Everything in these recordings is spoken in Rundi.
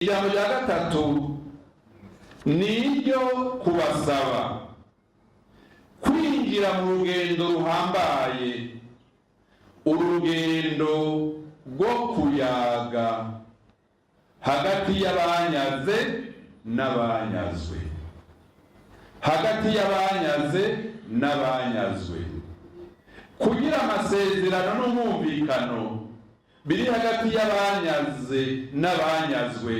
Ijambo rya gatatu niryo kubasaba kwinjira mu rugendo ruhambaye, urugendo rwo kuyaga hagati y'abanyaze n'abanyazwe, hagati y'abanyaze n'abanyazwe, kugira amasezerano n'umwumvikano biri hagati y'abanyaze n'abanyazwe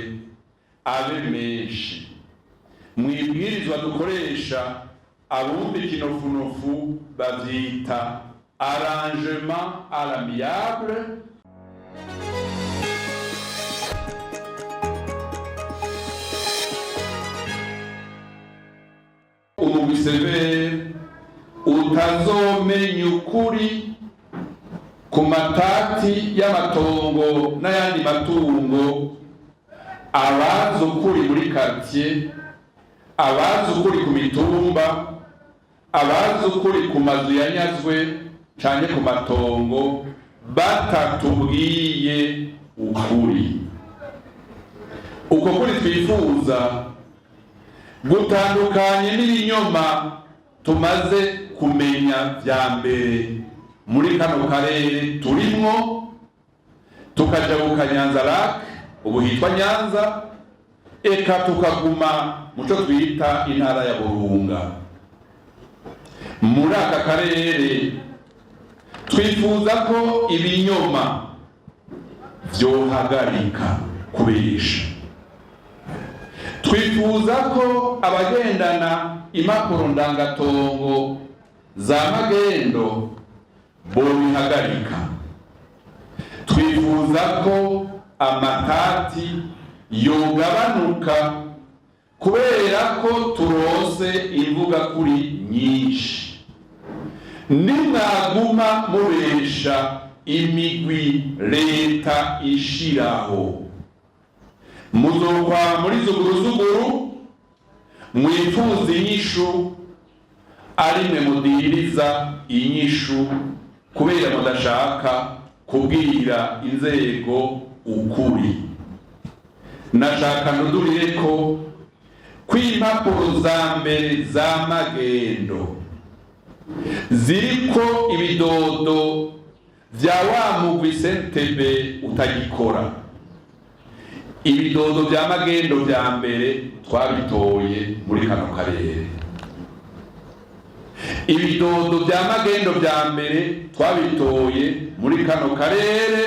abe menshi. Mwibwirizwa dukoresha abumva ikinofunofu bavyita arrangement à l'amiable. Umugwi severe utazomenya ukuri ku matati y'amatongo n'ayandi matungo, abazi ukuri muri quartier, abazi ukuri ku mitumba, abazi ukuri ku mazu yanyazwe canke ku matongo, batatubwiye ukuri. Uko kuri twifuza gutandukanye n'ibinyoma tumaze kumenya vya mbere muri kano karere turimwo, tukajabuka Nyanza Lac, ubu hitwa Nyanza, eka tukaguma muco twita intara ya Burunga. Muri aka karere twifuza ko ibinyoma vyohagarika kubesha. Twifuza ko abagendana impapuro ndangatongo za magendo bobihagarika. Twifuza ko amatati yogabanuka kubera ko turose imvuga kuri nyinshi. Nimwaguma mubesha imigwi leta ishiraho, muzokwa muri zuguruzuguru, mwifuza inyishu ari mwe mudiriza inyishu kubera mudashaka kubwira inzego ukuri. Nashaka ndudurire ko kw'impapuro za mbere za magendo ziriko ibidodo vya wa mugwi CNTB utagikora. Ibidodo vya magendo vya mbere twabitoye muri kano karere. Ibidodo vya magendo vya mbere twabitoye muri kano karere,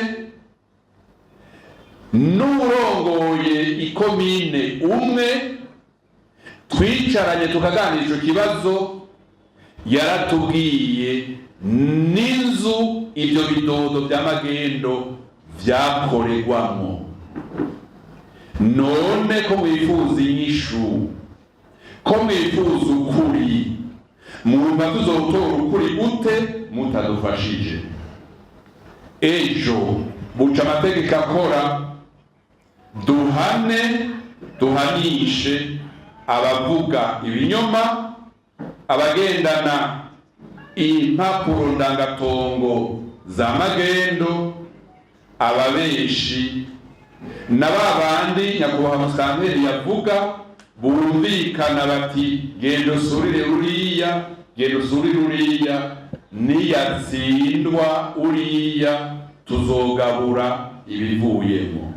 n'urongoye ikomine umwe twicaranye tukaganira ico kibazo, yaratubwiye n'inzu ivyo bidodo vya magendo vyakorerwamwo. None ko mwifuza inyishu, ko mwifuza ukuri, mwumva tuzotora ukuri gute mutadufashije? Ejo buca amategeko akora, duhane duhanishe abavuga ibinyoma, abagendana impapuro ndangatongo za magendo, ababeshi na babandi nyakubahwa Musanteri yavuga bumvikana bati gendo surire uriya, gendo surire uriya, niyatsindwa uriya tuzogabura ibivuyemo.